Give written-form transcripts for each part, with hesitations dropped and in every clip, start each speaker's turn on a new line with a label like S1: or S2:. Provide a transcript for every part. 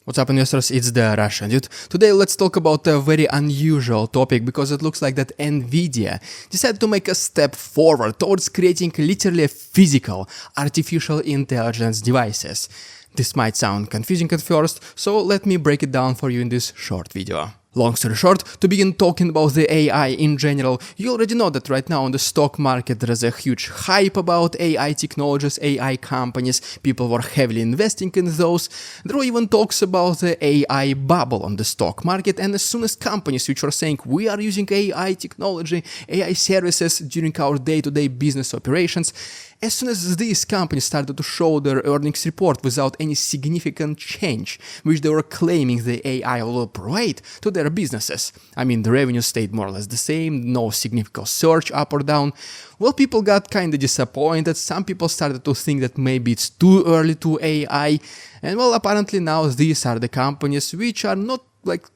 S1: What's up, investors? It's the Russian dude. Today let's talk about a very unusual topic because it looks like that Nvidia decided to make a step forward towards creating literally physical artificial intelligence devices. This might sound confusing at first, so let me break it down for you in this short video. Long story short, to begin talking about the AI in general, you already know that right now on the stock market there is a huge hype about AI technologies, AI companies, people were heavily investing in those. There were even talks about the AI bubble on the stock market, and as soon as companies which are saying we are using AI technology, AI services during our day-to-day business operations, as soon as these companies started to show their earnings report without any significant change, which they were claiming the AI will provide to their businesses, I mean the revenue stayed more or less the same, no significant surge up or down, well, people got kinda disappointed, some people started to think that maybe it's too early to AI, and well, apparently now these are the companies which are not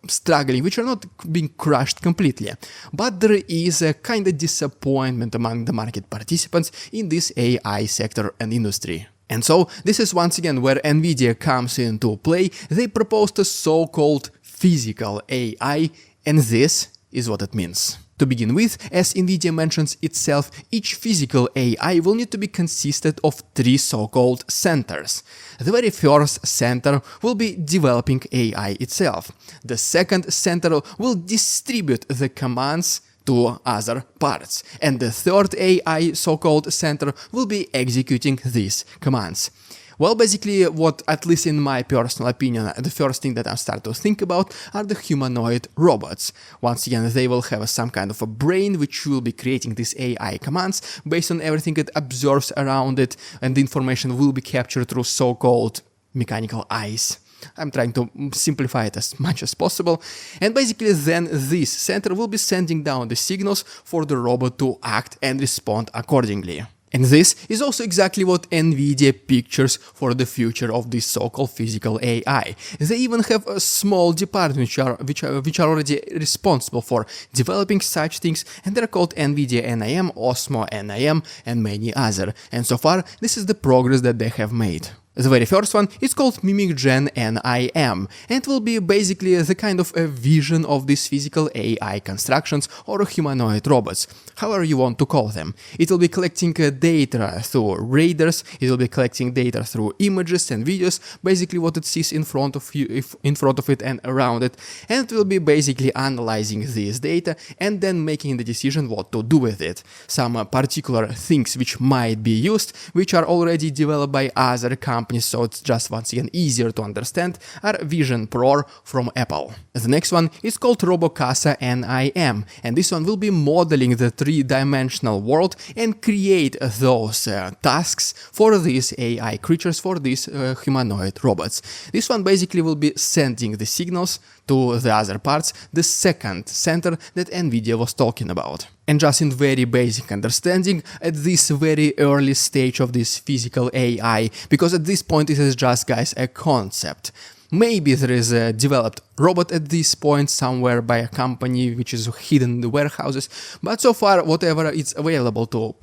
S1: struggling, which are not being crushed completely. But there is a kind of disappointment among the market participants in this AI sector and industry. And so this is once again where Nvidia comes into play. They proposed a so-called physical AI, and this is what it means. To begin with, as Nvidia mentions itself, each physical AI will need to be consisted of three so-called centers. The very first center will be developing AI itself. The second center will distribute the commands to other parts. And the third AI so-called center will be executing these commands. Well, basically, what, at least in my personal opinion, the first thing that I start to think about are the humanoid robots. Once again, they will have some kind of a brain which will be creating these AI commands based on everything it observes around it, and the information will be captured through so-called mechanical eyes. I'm trying to simplify it as much as possible, and basically then this center will be sending down the signals for the robot to act and respond accordingly. And this is also exactly what Nvidia pictures for the future of this so-called physical AI. They even have a small department which are already responsible for developing such things, and they're called Nvidia NIM, Osmo NIM, and many other. And so far, this is the progress that they have made. The very first one is called Mimic Gen NIM, and will be basically the kind of a vision of these physical AI constructions or humanoid robots, however you want to call them. It will be collecting data through radars, it will be collecting data through images and videos, basically what it sees in front of it and around it, and it will be basically analyzing this data and then making the decision what to do with it. Some particular things which might be used, which are already developed by other companies, so it's just once again easier to understand, are Vision Pro from Apple. The next one is called RoboCasa NIM, and this one will be modeling the three-dimensional world and create those tasks for these AI creatures, for these humanoid robots. This one basically will be sending the signals to the other parts, the second center that Nvidia was talking about. And just in very basic understanding, at this very early stage of this physical AI, because at this point it is just, guys, a concept. Maybe there is a developed robot at this point somewhere by a company which is hidden in the warehouses, but so far whatever is available to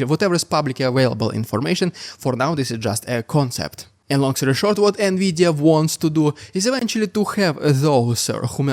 S1: whatever is publicly available information, for now this is just a concept. And long story short, what Nvidia wants to do is eventually to have those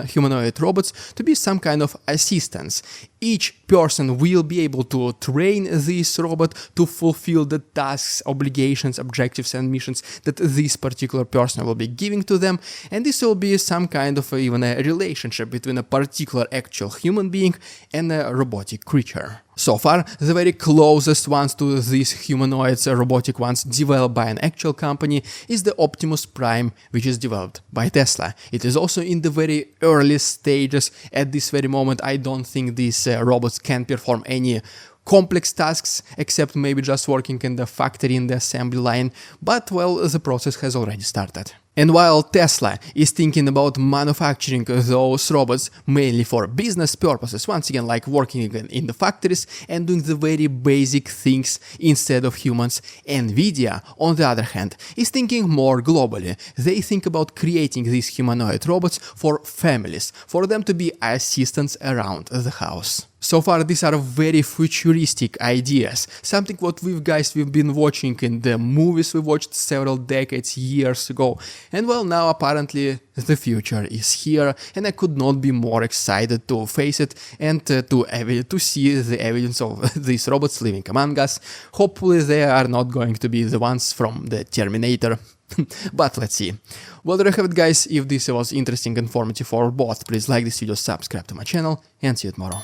S1: humanoid robots to be some kind of assistants. Each person will be able to train this robot to fulfill the tasks, obligations, objectives and missions that this particular person will be giving to them, and this will be some kind of even a relationship between a particular actual human being and a robotic creature. So far, the very closest ones to these humanoids, robotic ones developed by an actual company, is the Optimus Prime, which is developed by Tesla. It is also in the very early stages. At this very moment, I don't think these robots can perform any complex tasks, except maybe just working in the factory in the assembly line, but well, the process has already started. And while Tesla is thinking about manufacturing those robots mainly for business purposes, once again like working in the factories and doing the very basic things instead of humans, Nvidia, on the other hand, is thinking more globally. They think about creating these humanoid robots for families, for them to be assistants around the house. So far, these are very futuristic ideas, something what we've been watching in the movies we watched several decades, years ago, And well, now apparently the future is here, and I could not be more excited to face it and to see the evidence of these robots living among us. Hopefully they are not going to be the ones from the Terminator. But let's see. Well, there you have it, guys. If this was interesting and informative for both, please like this video, subscribe to my channel, and see you tomorrow.